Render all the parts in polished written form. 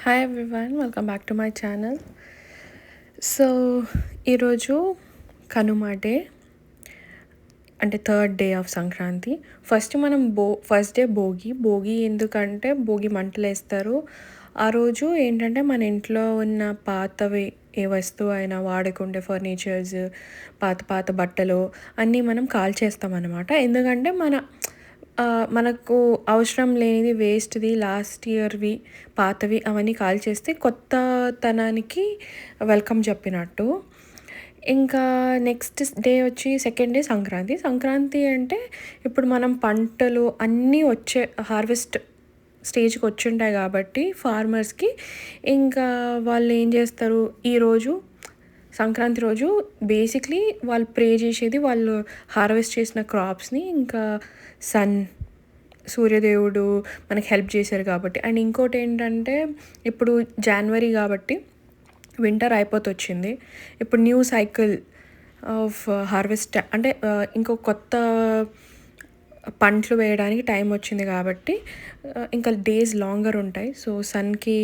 Hi everyone, welcome back to my channel. So ఈరోజు Kanuma day, అంటే third day of Sankranti. First day Bhogi ఎందుకంటే భోగి మంటలు వేస్తారు. ఆ రోజు ఏంటంటే మన ఇంట్లో ఉన్న పాతవి ఏ వస్తువు అయినా వాడుకుంటే ఫర్నిచర్స్, పాత పాత బట్టలు అన్నీ మనం కాల్చేస్తాం అన్నమాట. ఎందుకంటే మనకు అవసరం లేనిది, వేస్ట్ది, లాస్ట్ ఇయర్వి, పాతవి అవన్నీ కాల్చేస్తే కొత్తతనానికి వెల్కమ్ చెప్పినట్టు. ఇంకా నెక్స్ట్ డే వచ్చి సెకండ్ డే సంక్రాంతి అంటే ఇప్పుడు మనం పంటలు అన్నీ హార్వెస్ట్ స్టేజ్కి వచ్చుంటాయి కాబట్టి ఫార్మర్స్కి ఇంకా వాళ్ళు ఏం చేస్తారు, ఈరోజు సంక్రాంతి రోజు బేసిక్లీ వాళ్ళు ప్రే చేసేది వాళ్ళు హార్వెస్ట్ చేసిన క్రాప్స్ని, ఇంకా సూర్యదేవుడు మనకి హెల్ప్ చేశారు కాబట్టి. అండ్ ఇంకోటి ఏంటంటే ఇప్పుడు జనవరి కాబట్టి వింటర్ అయిపోతొచ్చింది. ఇప్పుడు న్యూ సైకిల్ ఆఫ్ హార్వెస్ట్ అంటే ఇంకో కొత్త పంటలు వేయడానికి టైం వచ్చింది కాబట్టి ఇంకా డేస్ లాంగర్ ఉంటాయి. సో సన్కి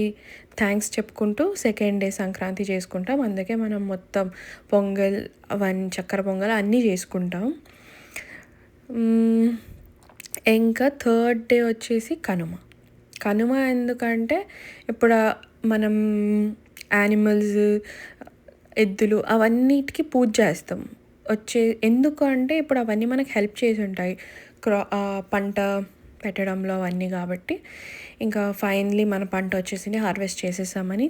థ్యాంక్స్ చెప్పుకుంటూ సెకండ్ డే సంక్రాంతి చేసుకుంటాం. అందుకే మనం మొత్తం పొంగల్ అవన్నీ, చక్కెర పొంగల్ అన్నీ చేసుకుంటాం. ఇంకా థర్డ్ డే వచ్చేసి కనుమ ఎందుకంటే ఇప్పుడు మనం యానిమల్స్, ఎద్దులు అవన్నిటికీ పూజ చేస్తాం. ఎందుకు అంటే ఇప్పుడు అవన్నీ మనకు హెల్ప్ చేసి ఉంటాయి పంట పెట్టడంలో అవన్నీ. కాబట్టి ఇంకా ఫైనలీ మన పంట వచ్చేసింది, హార్వెస్ట్ చేసేసామని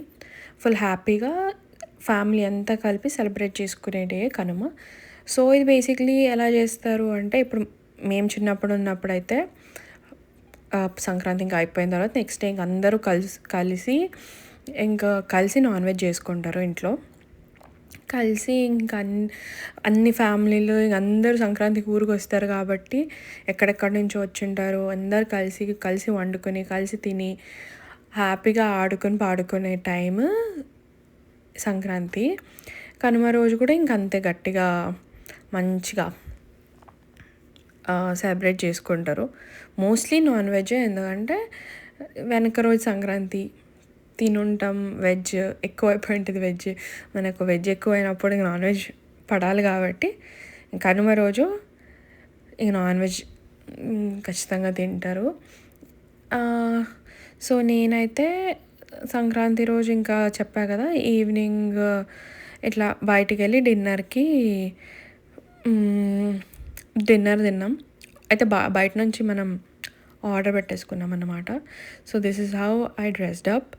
ఫుల్ హ్యాపీగా ఫ్యామిలీ అంతా కలిపి సెలబ్రేట్ చేసుకునే డే కనుమ. సో ఇది బేసిక్లీ ఎలా చేస్తారు అంటే, ఇప్పుడు మేము చిన్నప్పుడు ఉన్నప్పుడైతే సంక్రాంతి ఇంకా అయిపోయిన తర్వాత నెక్స్ట్ డే ఇంక అందరూ కలిసి నాన్ వెజ్ చేసుకుంటారు ఇంట్లో. కలిసి ఇంకా అన్ని ఫ్యామిలీలు ఇంక అందరూ సంక్రాంతికి ఊరికి వస్తారు కాబట్టి ఎక్కడెక్కడి నుంచో వచ్చింటారు. అందరు కలిసి వండుకొని, కలిసి తిని, హ్యాపీగా ఆడుకొని పాడుకునే టైం సంక్రాంతి. కనుమ రోజు కూడా ఇంక అంతే గట్టిగా మంచిగా సెలబ్రేట్ చేసుకుంటారు. మోస్ట్లీ నాన్ వెజ్, ఎందుకంటే వెనక రోజు సంక్రాంతి తినుంటాం, వెజ్ ఎక్కువైపోయి ఉంటుంది. మనకు వెజ్ ఎక్కువైనప్పుడు ఇంక నాన్ వెజ్ పడాలి కాబట్టి కనుమ రోజు ఇంక నాన్ వెజ్ ఖచ్చితంగా తింటారు. సో నేనైతే సంక్రాంతి రోజు ఇంకా చెప్పా కదా, ఈవినింగ్ ఇట్లా బయటికి వెళ్ళి డిన్నర్ తిన్నాం. అయితే బయట నుంచి మనం ఆర్డర్ పెట్టేసుకున్నాం అన్నమాట. So this is how I dressed up.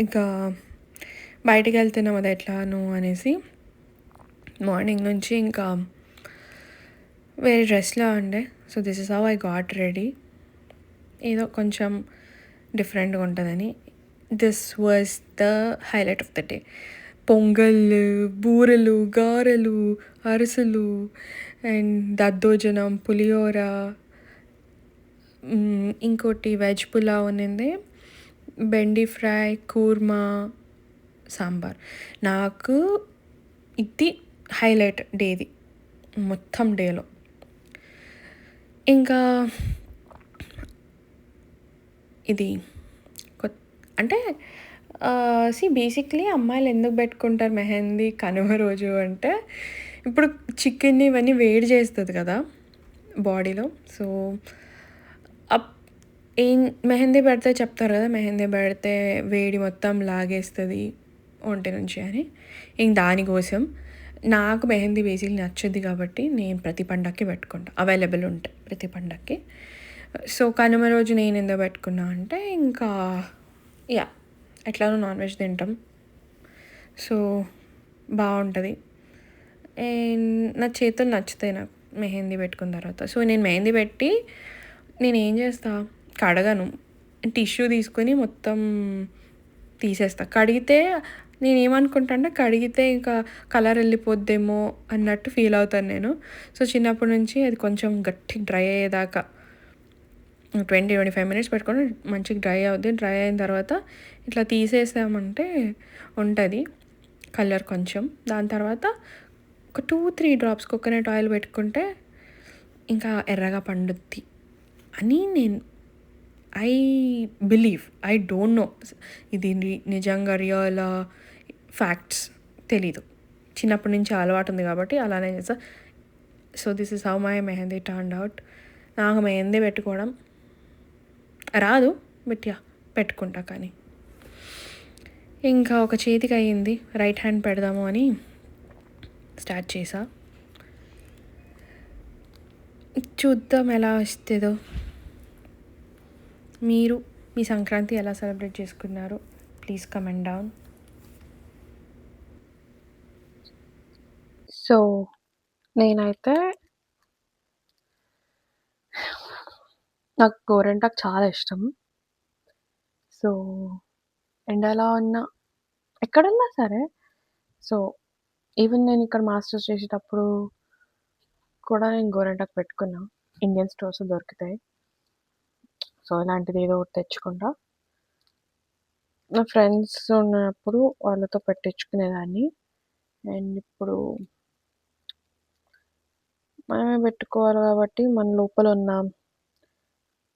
ఇంకా బయటికి వెళ్తున్నాం అది ఎట్లాను అనేసి మార్నింగ్ నుంచి ఇంకా వేరే డ్రెస్లో ఉండే. So this is how I got ready. ఏదో కొంచెం డిఫరెంట్గా ఉంటుందని. This was the highlight of the day. Pongal, బూరెలు, గారెలు, అరిసెలు అండ్ దద్దోజనం, పులిహోర, ఇంకోటి వెజ్ పులావ్ ఉన్నింది, బెండి ఫ్రై, కూర్మా, సాంబార్. నాకు ఇది హైలైట్ డేది మొత్తం డేలో. ఇంకా ఇది అంటే బేసిక్లీ అమ్మాయిలు ఎందుకు పెట్టుకుంటారు మెహందీ కనుమ రోజు అంటే, ఇప్పుడు చికెన్ ఇవన్నీ వేడి చేస్తుంది కదా బాడీలో. సో మెహందీ పెడితే చెప్తారు కదా, మెహందీ పెడితే వేడి మొత్తం లాగేస్తుంది ఒంటి నుంచి అని. ఇంక దానికోసం నాకు మెహందీ బేసిక్లీ నచ్చుద్ది కాబట్టి నేను ప్రతి పండగకి పెట్టుకుంటా, అవైలబుల్ ఉంటాయి ప్రతి పండగకి. సో కనుమ రోజు నేను ఎందుకు పెట్టుకున్నా అంటే, ఇంకా ఎట్లానో నాన్ వెజ్ తింటాం, సో బాగుంటుంది. అండ్ నా చేతులు నచ్చుతాయి నాకు మెహందీ పెట్టుకున్న తర్వాత. సో నేను మెహందీ పెట్టి నేను ఏం చేస్తా, కడగను, టిష్యూ తీసుకొని మొత్తం తీసేస్తా. కడిగితే నేనేమనుకుంటా అంటే, కడిగితే ఇంకా కలర్ వెళ్ళిపోద్దేమో అన్నట్టు ఫీల్ అవుతాను నేను. సో చిన్నప్పటి నుంచి అది కొంచెం గట్టిగా డ్రై అయ్యేదాకా 20-25 మినిట్స్ పెట్టుకొని మంచిగా డ్రై అవుద్ది. డ్రై అయిన తర్వాత ఇట్లా తీసేసామంటే ఉంటుంది కలర్ కొంచెం. దాని తర్వాత ఒక 2-3 డ్రాప్స్ కోకోనట్ ఆయిల్ పెట్టుకుంటే ఇంకా ఎర్రగా పండుద్ది అని నేను I believe, I don't know ఇది నిజంగా రియల్ ఫ్యాక్ట్స్ తెలీదు. చిన్నప్పటి నుంచి అలవాటు ఉంది కాబట్టి అలానే చేస్తా. So this is how my mehndi turned out. నాకు మెహందీ పెట్టుకోవడం రాదు, బట్ యా పెట్టుకుంటా. కానీ ఇంకా ఒక చేతికి అయ్యింది, రైట్ హ్యాండ్ పెడదాము అని స్టార్ట్ చేసా. చూద్దాం ఎలా వస్తుందో. మీరు మీ సంక్రాంతి ఎలా సెలబ్రేట్ చేసుకున్నారు? Please comment down. సో నేనైతే నాకు గోరింటాకు చాలా ఇష్టం. సో ఎండలో ఉన్నా ఎక్కడున్నా సరే, సో ఈవెన్ నేను ఇక్కడ మాస్టర్స్ చేసేటప్పుడు కూడా నేను గోరింటాకు పెట్టుకున్నా. ఇండియన్ స్టోర్స్ దొరుకుతాయి. సో ఇలాంటిది ఏదో ఒకటి తెచ్చుకుంటా. నా ఫ్రెండ్స్ ఉన్నప్పుడు వాళ్ళతో పెట్టించుకునేదాన్ని. అండ్ ఇప్పుడు మనమే పెట్టుకోవాలి కాబట్టి మన లోపల ఉన్న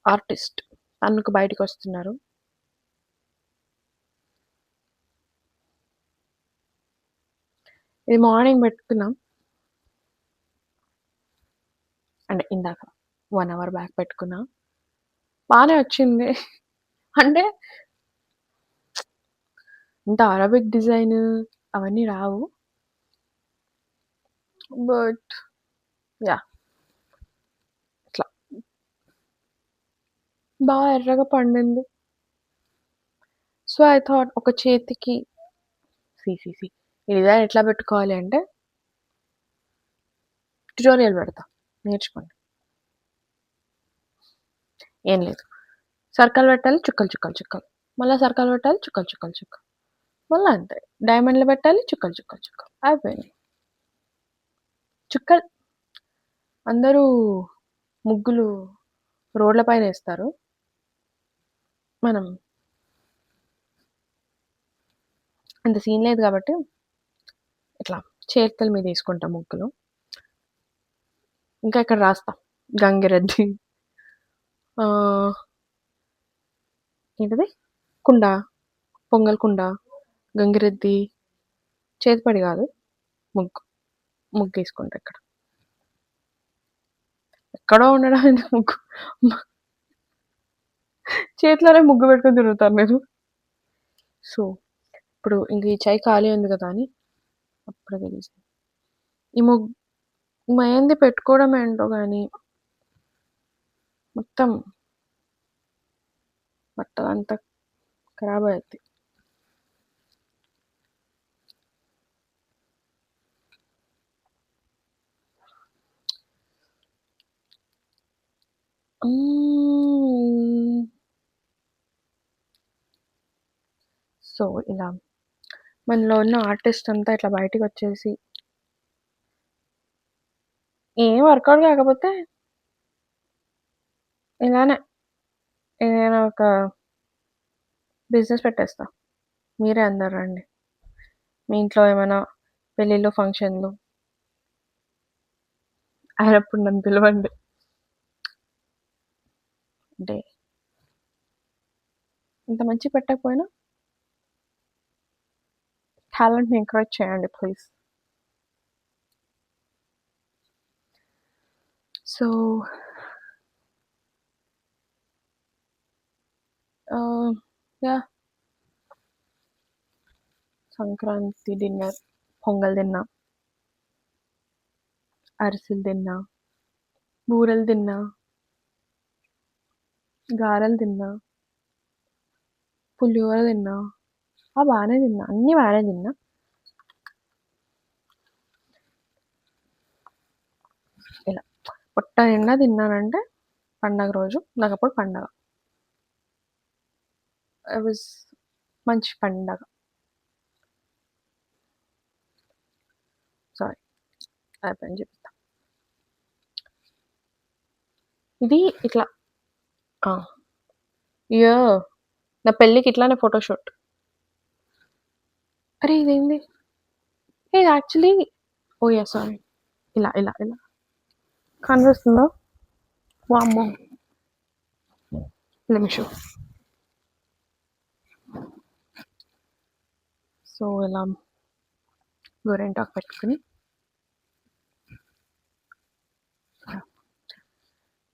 ఆర్టిస్ట్ అందుకు బయటకు వస్తున్నారు. ఇది మార్నింగ్ పెట్టుకున్నాం, అంటే ఇందాక 1 hour బ్యాక్ పెట్టుకున్నా. బాగానే వచ్చింది. అంటే ఇంత అరబిక్ డిజైన్ అవన్నీ రావు, బట్ యా ఇట్లా బాగా ఎర్రగా పండింది. సో ఐ థాట్ ఒక చేతికి ఈ డిజైన్ ఎట్లా పెట్టుకోవాలి అంటే ట్యుటోరియల్ పెడతా, నేర్చుకోండి. ఏం లేదు, సర్కిల్ పెట్టాలి, చుక్కలు చుక్కలు చుక్కలు, మళ్ళీ సర్కిల్ పెట్టాలి, చుక్కలు చుక్కలు చుక్కలు, మళ్ళీ అంతే డైమండ్లు పెట్టాలి, చుక్కలు చుక్కలు చుక్కలు, అయిపోయింది. చుక్కలు అందరూ ముగ్గులు రోడ్ల పైన వేస్తారు, మనం అంత సీన్ లేదు కాబట్టి ఇట్లా చేతుల మీద వేసుకుంటాం ముగ్గులు. ఇంకా ఇక్కడ రాస్తాం గంగిరెద్ది, ఏంటిది కుండ, పొంగల్ కుండ, గంగిరెద్ది, చేతిపడి కాదు, ముగ్గు వేసుకుంటా. ఇక్కడ ఎక్కడో ఉండడానికి ముగ్గు, చేతిలోనే ముగ్గు పెట్టుకొని తిరుగుతారు మీరు. సో ఇప్పుడు ఇంక ఈ చాయ్ ఖాళీ ఉంది కదా అని అప్పుడు తెలిసింది. ఈ మెహందీ పెట్టుకోవడం ఏంటో కానీ మొత్తం బట్టలు అంతా ఖరాబ్ అవుతుంది. సో ఇలా మనలో ఉన్న ఆర్టిస్ట్ అంతా ఇట్లా బయటికి వచ్చేసి ఏం వర్కౌట్ కాకపోతే ఇలానే ఏదైనా ఒక బిజినెస్ పెట్టేస్తా. మీరే అందరు రండి, మీ ఇంట్లో ఏమైనా పెళ్ళిళ్ళు ఫంక్షన్లు అయినప్పుడు నన్ను పిలవండి. అంటే ఇంత మంచి పెట్టకపోయినా టాలెంట్ని ఎంకరేజ్ చేయండి please. So yeah Sankranti dinner pongal తిన్నా, అరిసెలు తిన్నా, బూరెలు తిన్నా, గారెలు తిన్నా, పులిహోర తిన్నా, బాగానే తిన్నా, అన్నీ బాగానే తిన్నా. ఇలా పొట్ట నిండా తిన్నానంటే పండగ రోజు నాకు అప్పుడు పండగ, ఇట్ వాజ్ మంచి పండగ. సారీ అయిపోయింది చెప్తా. ఇది ఇట్లా ఇయో నా పెళ్ళికి ఇట్లానే ఫోటోషూట్. అరే ఇదేంది, ఇది యాక్చువల్లీ ఓ యా సారీ, ఇలా ఇలా ఇలా కనిపిస్తుందా? వామ్మో, నిమిషం. సో, ఇలా గోరింటాకు పెట్టుకుని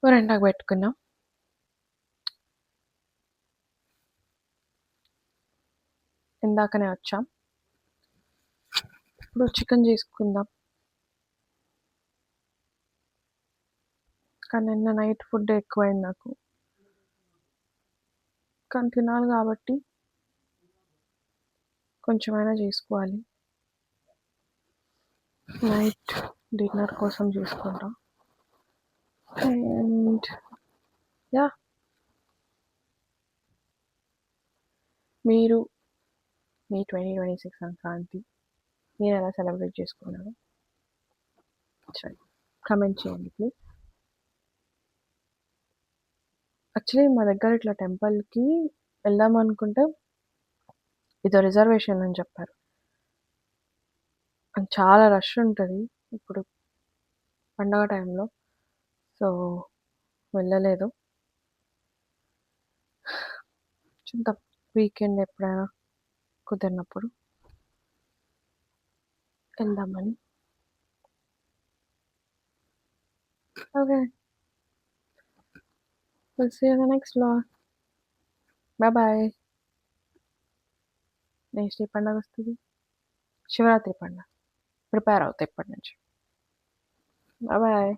గోరింటాకు పెట్టుకున్నాం. ఇందాకనే వచ్చాం. ఇప్పుడు చికెన్ చేసుకుందాం. కానీ నిన్న నైట్ ఫుడ్ ఎక్కువైంది నాకు. కానీ తినాలి కాబట్టి కొంచెమైనా చేసుకోవాలి. నైట్ డిన్నర్ కోసం చేసుకుంటా. అండ్ యా, మీరు మీ 2026 సంక్రాంతి మీరు ఎలా సెలబ్రేట్ చేసుకున్నారు? సరే, కమెంట్ చేయండి ప్లీజ్. యాక్చువల్లీ మా దగ్గర ఇట్లా టెంపుల్కి వెళ్దాం అనుకుంటే ఇదో రిజర్వేషన్ అని చెప్పారు. అండ్ చాలా రష్ ఉంటుంది ఇప్పుడు పండగ టైంలో. సో వెళ్ళలేదు. చూద్దాం వీకెండ్ ఎప్పుడైనా కుదిరినప్పుడు వెళ్దామని. Okay, will see you in the next vlog. Bye bye. Next ఏ పండగ వస్తుంది? శివరాత్రి పండగ. ప్రిపేర్ అవుతాయి ఇప్పటి నుంచి. Bye bye.